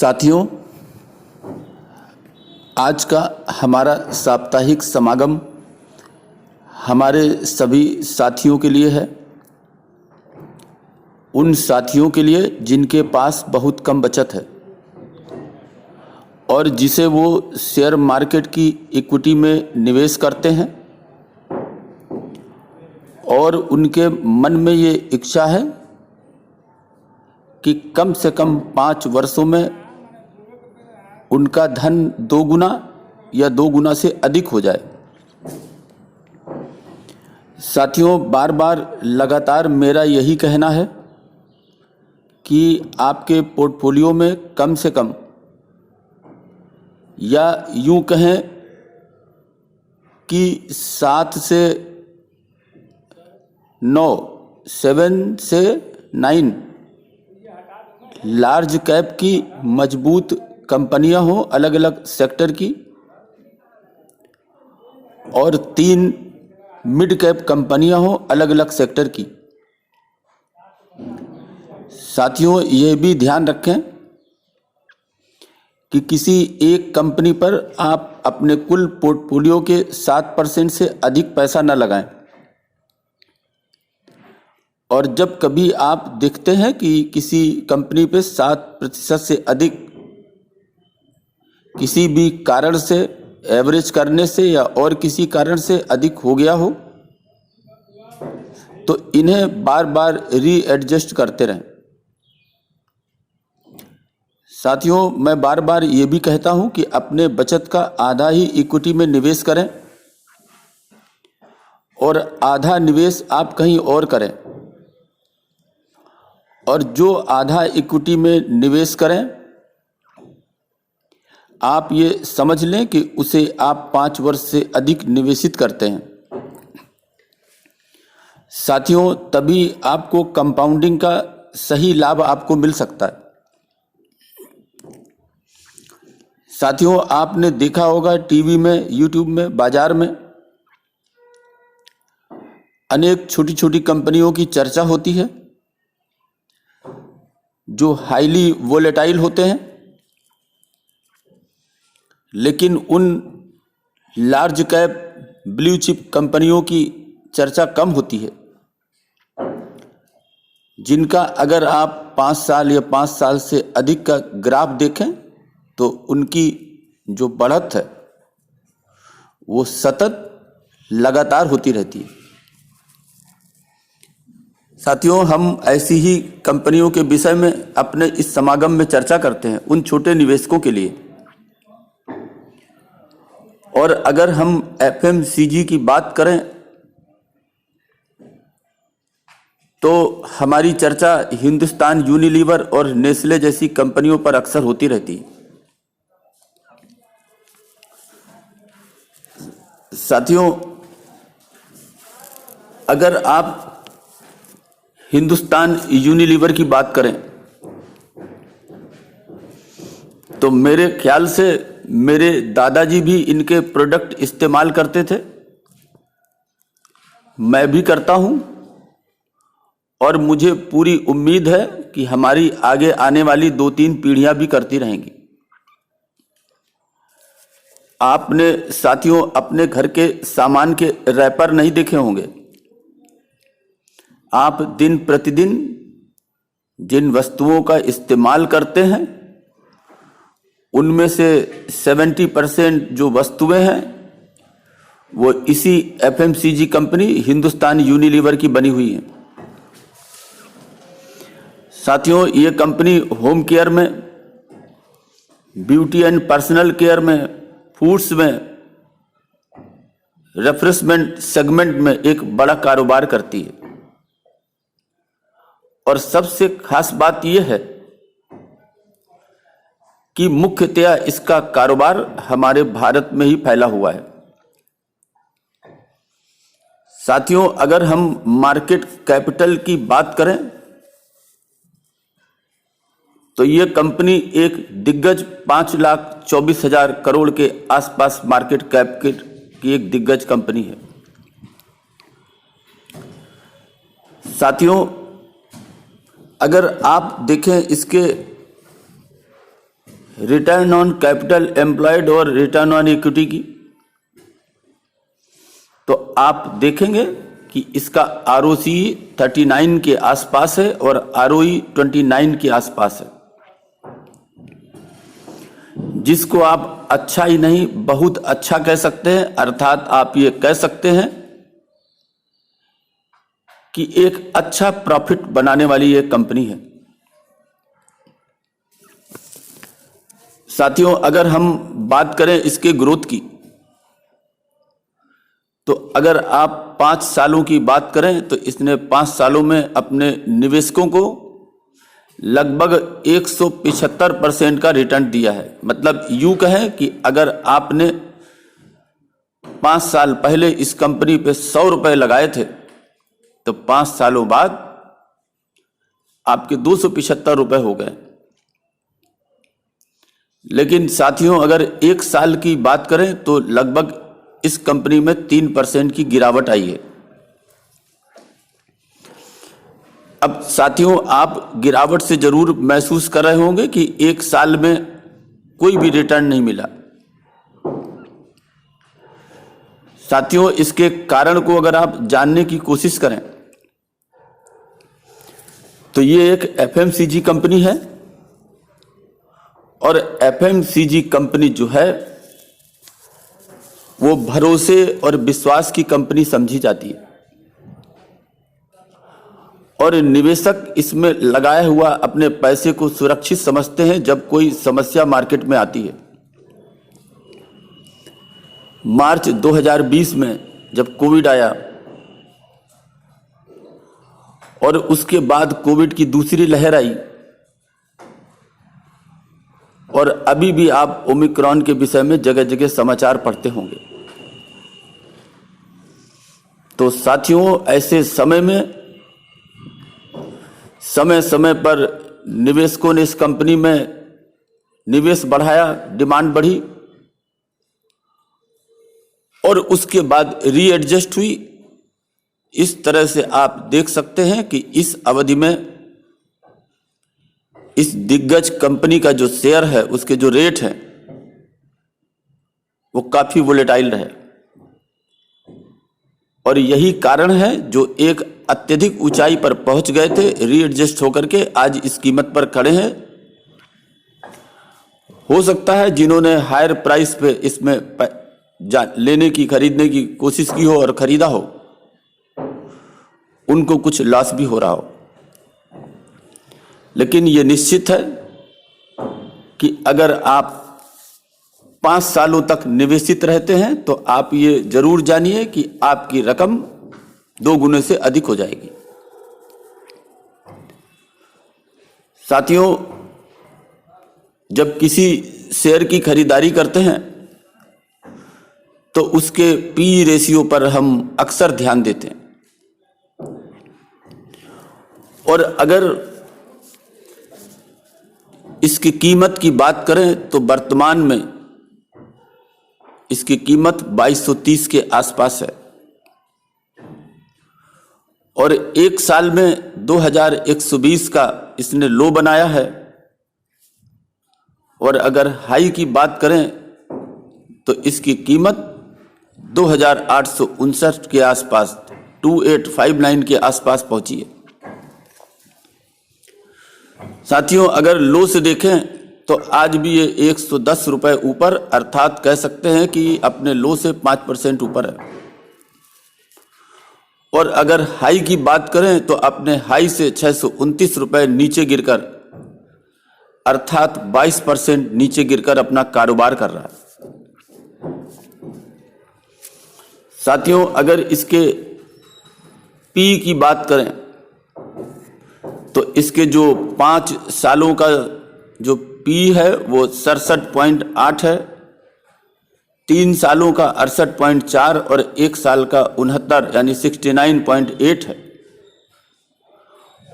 साथियों, आज का हमारा साप्ताहिक समागम हमारे सभी साथियों के लिए है। उन साथियों के लिए जिनके पास बहुत कम बचत है और जिसे वो शेयर मार्केट की इक्विटी में निवेश करते हैं और उनके मन में ये इच्छा है कि कम से कम 5 वर्षों में उनका धन 2 गुना या 2 गुना से अधिक हो जाए। साथियों, बार बार लगातार मेरा यही कहना है कि आपके पोर्टफोलियो में कम से कम, या यूं कहें कि 7 से 9, 7 से 9 लार्ज कैप की मजबूत कंपनियां हों अलग अलग सेक्टर की, और 3 मिड कैप कंपनियां हों अलग अलग सेक्टर की। साथियों, ये भी ध्यान रखें कि किसी एक कंपनी पर आप अपने कुल पोर्टफोलियो के 7% से अधिक पैसा न लगाएं। और जब कभी आप देखते हैं कि किसी कंपनी पे 7% से अधिक किसी भी कारण से, एवरेज करने से या और किसी कारण से अधिक हो गया हो, तो इन्हें बार बार रीएडजस्ट करते रहें। साथियों, मैं बार बार ये भी कहता हूं कि अपने बचत का आधा ही इक्विटी में निवेश करें और आधा निवेश आप कहीं और करें, और जो आधा इक्विटी में निवेश करें आप ये समझ लें कि उसे आप 5 वर्ष से अधिक निवेशित करते हैं। साथियों, तभी आपको कंपाउंडिंग का सही लाभ आपको मिल सकता है। साथियों, आपने देखा होगा टीवी में, यूट्यूब में, बाजार में अनेक छोटी छोटी कंपनियों की चर्चा होती है जो हाईली वोलेटाइल होते हैं, लेकिन उन लार्ज कैप ब्लू चिप कंपनियों की चर्चा कम होती है, जिनका अगर आप 5 साल या 5 साल से अधिक का ग्राफ देखें तो उनकी जो बढ़त है वो सतत लगातार होती रहती है। साथियों, हम ऐसी ही कंपनियों के विषय में अपने इस समागम में चर्चा करते हैं उन छोटे निवेशकों के लिए। और अगर हम एफएमसीजी की बात करें तो हमारी चर्चा हिंदुस्तान यूनिलीवर और नेस्ले जैसी कंपनियों पर अक्सर होती रहती है। साथियों, अगर आप हिंदुस्तान यूनिलीवर की बात करें तो मेरे ख्याल से मेरे दादाजी भी इनके प्रोडक्ट इस्तेमाल करते थे, मैं भी करता हूं, और मुझे पूरी उम्मीद है कि हमारी आगे आने वाली 2-3 पीढ़ियां भी करती रहेंगी। आपने साथियों अपने घर के सामान के रैपर नहीं देखे होंगे। आप दिन प्रतिदिन जिन वस्तुओं का इस्तेमाल करते हैं उनमें से 70% जो वस्तुएं हैं वो इसी एफएमसीजी कंपनी हिंदुस्तान यूनिलीवर की बनी हुई हैं। साथियों, ये कंपनी होम केयर में, ब्यूटी एंड पर्सनल केयर में, फूड्स में, रिफ्रेशमेंट सेगमेंट में एक बड़ा कारोबार करती है। और सबसे खास बात यह है कि मुख्यतया इसका कारोबार हमारे भारत में ही फैला हुआ है। साथियों, अगर हम मार्केट कैपिटल की बात करें तो यह कंपनी एक दिग्गज 5,24,000 करोड़ के आसपास मार्केट कैप की एक दिग्गज कंपनी है। साथियों, अगर आप देखें इसके रिटर्न ऑन कैपिटल एम्प्लॉयड और रिटर्न ऑन इक्विटी की, तो आप देखेंगे कि इसका ROCE 39 के आसपास है और ROE 29 के आसपास है, जिसको आप अच्छा ही नहीं बहुत अच्छा कह सकते हैं। अर्थात आप ये कह सकते हैं कि एक अच्छा प्रॉफिट बनाने वाली ये कंपनी है। साथियों, अगर हम बात करें इसके ग्रोथ की, तो अगर आप 5 सालों की बात करें तो इसने 5 सालों में अपने निवेशकों को लगभग 175% का रिटर्न दिया है। मतलब यूं कहें कि अगर आपने 5 साल पहले इस कंपनी पे 100 रुपए लगाए थे, तो 5 सालों बाद आपके 275 रुपए हो गए। लेकिन साथियों, अगर 1 साल की बात करें तो लगभग इस कंपनी में 3% की गिरावट आई है। अब साथियों, आप गिरावट से जरूर महसूस कर रहे होंगे कि 1 साल में कोई भी रिटर्न नहीं मिला। साथियों, इसके कारण को अगर आप जानने की कोशिश करें तो ये एक FMCG कंपनी है, और FMCG कंपनी जो है वो भरोसे और विश्वास की कंपनी समझी जाती है, और निवेशक इसमें लगाया हुआ अपने पैसे को सुरक्षित समझते हैं जब कोई समस्या मार्केट में आती है। मार्च 2020 में जब कोविड आया और उसके बाद कोविड की दूसरी लहर आई, और अभी भी आप ओमिक्रॉन के विषय में जगह जगह समाचार पढ़ते होंगे। तो साथियों, ऐसे समय में समय समय पर निवेशकों ने इस कंपनी में निवेश बढ़ाया, डिमांड बढ़ी, और उसके बाद रीएडजस्ट हुई। इस तरह से आप देख सकते हैं कि इस अवधि में इस दिग्गज कंपनी का जो शेयर है, उसके जो रेट है वो काफी वोलेटाइल रहे, और यही कारण है जो एक अत्यधिक ऊंचाई पर पहुंच गए थे, रीएडजस्ट होकर के आज इस कीमत पर खड़े हैं। हो सकता है जिन्होंने हायर प्राइस पे इसमें लेने की, खरीदने की कोशिश की हो और खरीदा हो, उनको कुछ लॉस भी हो रहा हो। लेकिन ये निश्चित है कि अगर आप 5 सालों तक निवेशित रहते हैं तो आप ये जरूर जानिए कि आपकी रकम 2 गुने से अधिक हो जाएगी। साथियों, जब किसी शेयर की खरीदारी करते हैं तो उसके PE रेशियो पर हम अक्सर ध्यान देते हैं, और अगर इसकी कीमत की बात करें तो वर्तमान में इसकी कीमत 2230 के आसपास है, और 1 साल में 2120 का इसने लो बनाया है। और अगर हाई की बात करें तो इसकी कीमत 2859 के आसपास, 2859 के आसपास पहुंची है। साथियों, अगर लो से देखें तो आज भी ये 110 रुपए ऊपर, अर्थात कह सकते हैं कि अपने लो से 5% ऊपर है। और अगर हाई की बात करें तो अपने हाई से 629 रुपए नीचे गिरकर, अर्थात 22% नीचे गिरकर अपना कारोबार कर रहा है। साथियों, अगर इसके पी की बात करें तो इसके जो 5 सालों का जो पी है वो 67.8 है, 3 सालों का 68.4 और 1 साल का 69 यानी 69.8 है।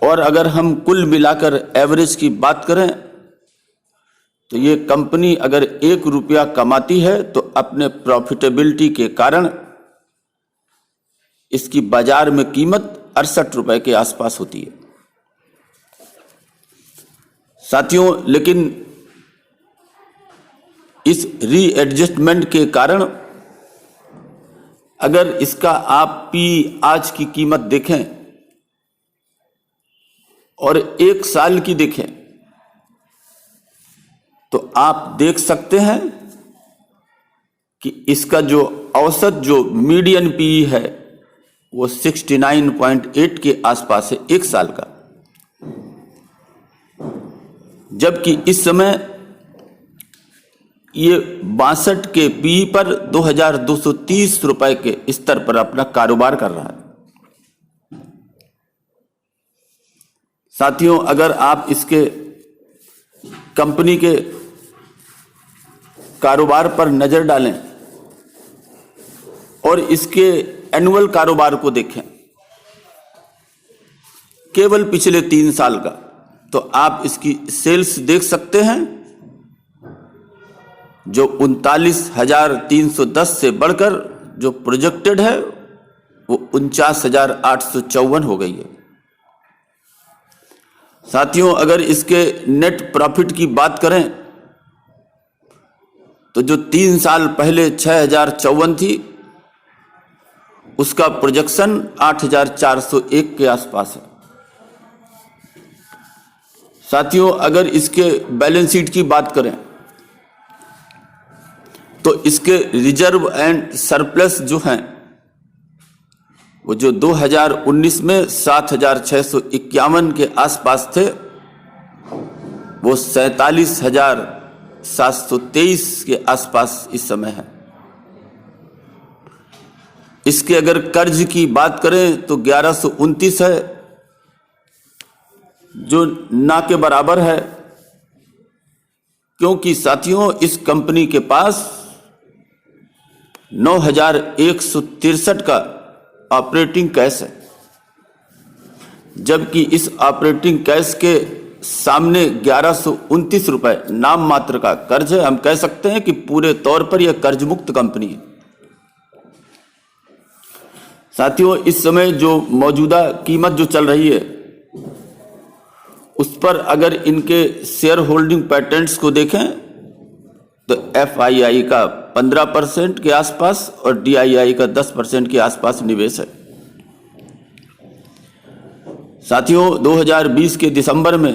और अगर हम कुल मिलाकर एवरेज की बात करें तो ये कंपनी अगर 1 रुपया कमाती है तो अपने प्रॉफिटेबिलिटी के कारण इसकी बाजार में कीमत 68 रुपए के आसपास होती है। साथियों, लेकिन इस रीएडजस्टमेंट के कारण अगर इसका आप आज की कीमत देखें और 1 साल की देखें तो आप देख सकते हैं कि इसका जो औसत जो मीडियन पीई है वो 69.8 के आसपास है 1 साल का, जबकि इस समय ये 62 के पीई पर 2230 रुपए के स्तर पर अपना कारोबार कर रहा है। साथियों, अगर आप इसके कंपनी के कारोबार पर नजर डालें और इसके एनुअल कारोबार को देखें केवल पिछले 3 साल का, तो आप इसकी सेल्स देख सकते हैं जो 39,310 से बढ़कर जो प्रोजेक्टेड है वो 49,854 हो गई है। साथियों, अगर इसके नेट प्रॉफिट की बात करें तो जो 3 साल पहले 6,054 थी उसका प्रोजेक्शन 8,401 के आसपास है। साथियों, अगर इसके बैलेंस शीट की बात करें तो इसके रिजर्व एंड सरप्लस जो हैं वो जो 2019 में 7,651 के आसपास थे वो 47,723 के आसपास इस समय है। इसके अगर कर्ज की बात करें तो 1129 है जो ना के बराबर है, क्योंकि साथियों इस कंपनी के पास 9,163 का ऑपरेटिंग कैश है, जबकि इस ऑपरेटिंग कैश के सामने 1129 रुपए नाम मात्र का कर्ज है। हम कह सकते हैं कि पूरे तौर पर यह कर्ज मुक्त कंपनी है। साथियों, इस समय जो मौजूदा कीमत जो चल रही है उस पर अगर इनके शेयर होल्डिंग पैटर्न्स को देखें तो FII का 15% के आसपास और DII का 10% के आसपास निवेश है। साथियों, 2020 के दिसंबर में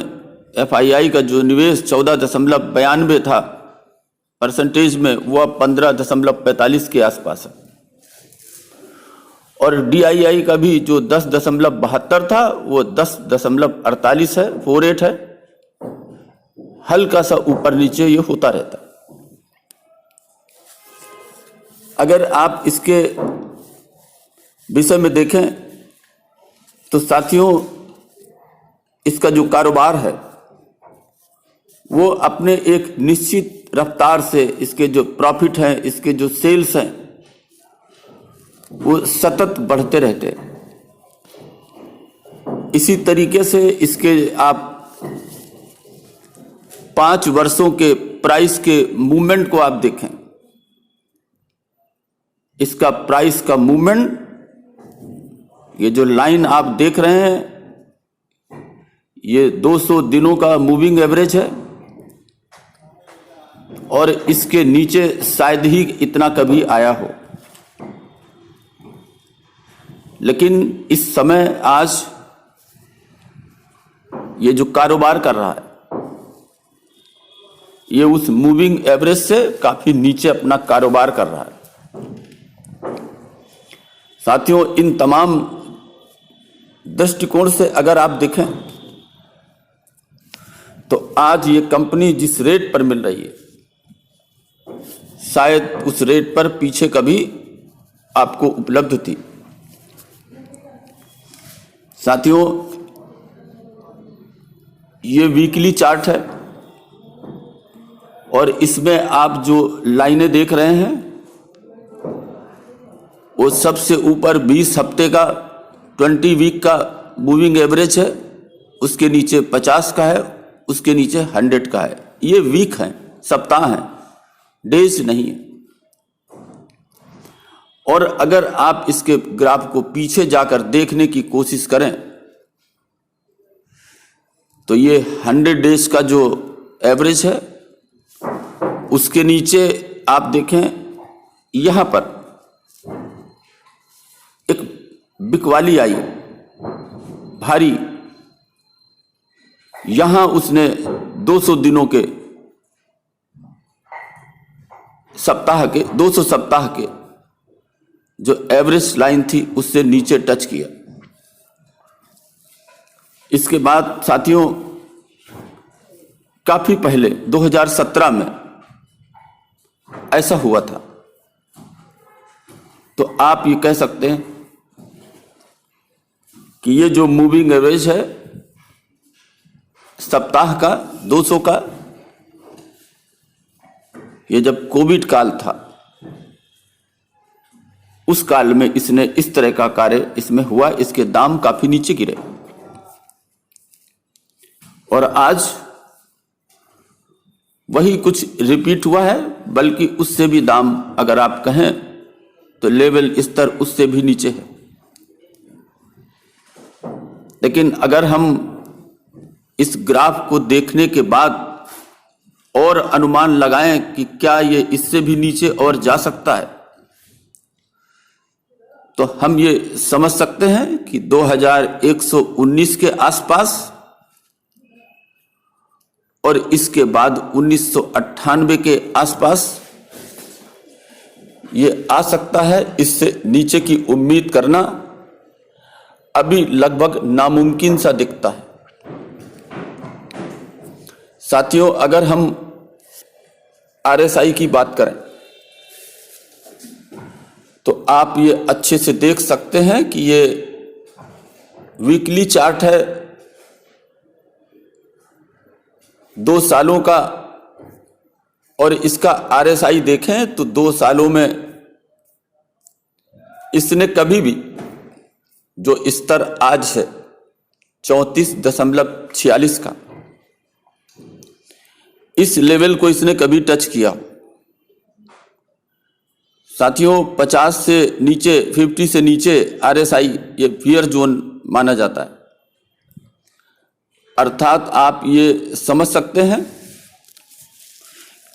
FII का जो निवेश 14.92 था परसेंटेज में, वो अब 15.45 के आसपास है और DII का भी जो 10.72 था वो 10.48 है, 48 है। हल्का सा ऊपर नीचे ये होता रहता। अगर आप इसके विषय में देखें तो साथियों इसका जो कारोबार है वो अपने एक निश्चित रफ्तार से इसके जो प्रॉफिट हैं, इसके जो सेल्स हैं वो सतत बढ़ते रहते हैं। इसी तरीके से इसके आप 5 वर्षों के प्राइस के मूवमेंट को आप देखें, इसका प्राइस का मूवमेंट, ये जो लाइन आप देख रहे हैं ये 200 दिनों का मूविंग एवरेज है और इसके नीचे शायद ही इतना कभी आया हो, लेकिन इस समय आज ये जो कारोबार कर रहा है ये उस मूविंग एवरेज से काफी नीचे अपना कारोबार कर रहा है। साथियों, इन तमाम दृष्टिकोण से अगर आप देखें तो आज ये कंपनी जिस रेट पर मिल रही है शायद उस रेट पर पीछे कभी आपको उपलब्ध थी। साथियों, ये वीकली चार्ट है और इसमें आप जो लाइनें देख रहे हैं वो सबसे ऊपर 20 हफ्ते का 20 वीक का मूविंग एवरेज है, उसके नीचे 50 का है, उसके नीचे 100 का है। ये वीक हैं, सप्ताह हैं, डेज नहीं है। और अगर आप इसके ग्राफ को पीछे जाकर देखने की कोशिश करें तो ये 100 डेज का जो एवरेज है उसके नीचे आप देखें, यहां पर एक बिकवाली आई भारी, यहां उसने 200 दिनों के सप्ताह 200 सप्ताह के जो एवरेज लाइन थी उससे नीचे टच किया। इसके बाद साथियों, काफी पहले 2017 में ऐसा हुआ था। तो आप ये कह सकते हैं कि ये जो मूविंग एवरेज है सप्ताह का 200 का, ये जब कोविड काल था उस काल में इसने इस तरह का कार्य इसमें हुआ, इसके दाम काफी नीचे गिरे और आज वही कुछ रिपीट हुआ है, बल्कि उससे भी दाम अगर आप कहें तो लेवल स्तर उससे भी नीचे है। लेकिन अगर हम इस ग्राफ को देखने के बाद और अनुमान लगाएं कि क्या ये इससे भी नीचे और जा सकता है, तो हम ये समझ सकते हैं कि 2119 के आसपास और इसके बाद 1998 के आसपास ये आ सकता है। इससे नीचे की उम्मीद करना अभी लगभग नामुमकिन सा दिखता है। साथियों, अगर हम RSI की बात करें तो आप ये अच्छे से देख सकते हैं कि ये वीकली चार्ट है 2 सालों का, और इसका RSI देखें तो 2 सालों में इसने कभी भी जो स्तर आज है 34.46 का, इस लेवल को इसने कभी टच किया। साथियों, 50 से नीचे 50 से नीचे RSI ये फियर जोन माना जाता है। अर्थात आप ये समझ सकते हैं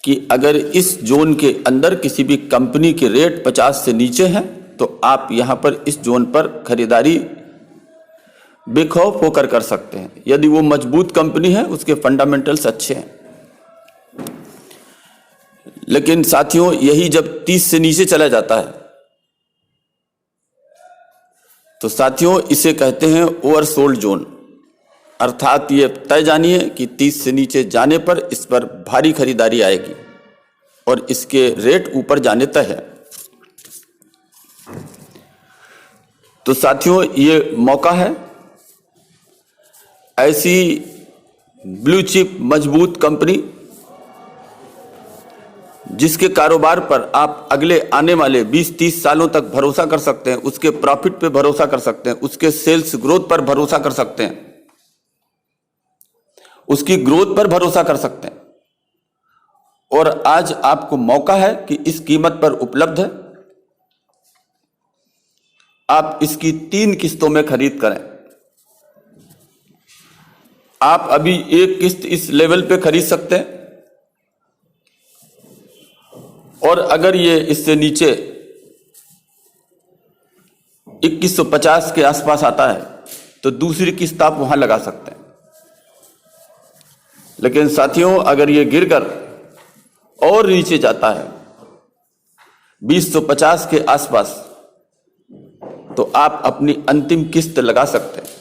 कि अगर इस जोन के अंदर किसी भी कंपनी के रेट 50 से नीचे हैं तो आप यहां पर इस जोन पर खरीदारी बेखौफ होकर कर सकते हैं, यदि वो मजबूत कंपनी है, उसके फंडामेंटल्स अच्छे हैं। लेकिन साथियों, यही जब 30 से नीचे चला जाता है तो साथियों इसे कहते हैं ओवरसोल्ड जोन। अर्थात ये तय जानिए कि 30 से नीचे जाने पर इस पर भारी खरीदारी आएगी और इसके रेट ऊपर जाने तय है। तो साथियों, ये मौका है ऐसी ब्लू चिप मजबूत कंपनी जिसके कारोबार पर आप अगले आने वाले 20-30 सालों तक भरोसा कर सकते हैं, उसके प्रॉफिट पे भरोसा कर सकते हैं, उसके सेल्स ग्रोथ पर भरोसा कर सकते हैं, उसकी ग्रोथ पर भरोसा कर सकते हैं। और आज आपको मौका है कि इस कीमत पर उपलब्ध है, आप इसकी 3 किस्तों में खरीद करें। आप अभी एक किस्त इस लेवल पे खरीद सकते हैं और अगर ये इससे नीचे 2150 के आसपास आता है तो दूसरी किस्त आप वहां लगा सकते हैं। लेकिन साथियों, अगर ये गिरकर और नीचे जाता है 2050 के आसपास तो आप अपनी अंतिम किस्त लगा सकते हैं।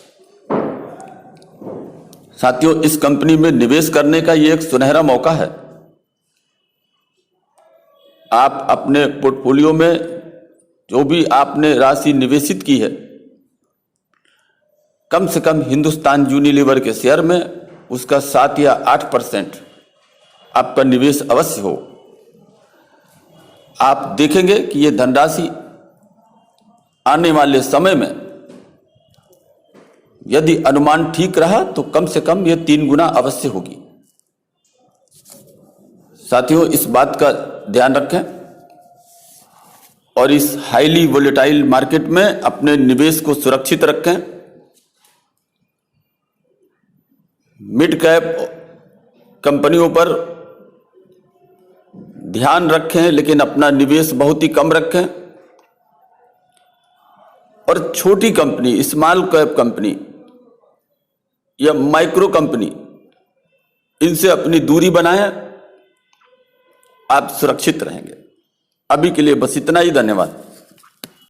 साथियों, इस कंपनी में निवेश करने का ये एक सुनहरा मौका है। आप अपने पोर्टफोलियो में जो भी आपने राशि निवेशित की है, कम से कम हिंदुस्तान यूनिलीवर के शेयर में उसका 7 या 8% आपका निवेश अवश्य हो। आप देखेंगे कि ये धनराशि आने वाले समय में यदि अनुमान ठीक रहा तो कम से कम ये 3 गुना अवश्य होगी। साथियों, इस बात का ध्यान रखें और इस हाईली वोलेटाइल मार्केट में अपने निवेश को सुरक्षित रखें। मिड कैप कंपनियों पर ध्यान रखें, लेकिन अपना निवेश बहुत ही कम रखें। और छोटी कंपनी, स्मॉल कैप कंपनी या माइक्रो कंपनी, इनसे अपनी दूरी बनाएं, आप सुरक्षित रहेंगे। अभी के लिए बस इतना ही। धन्यवाद।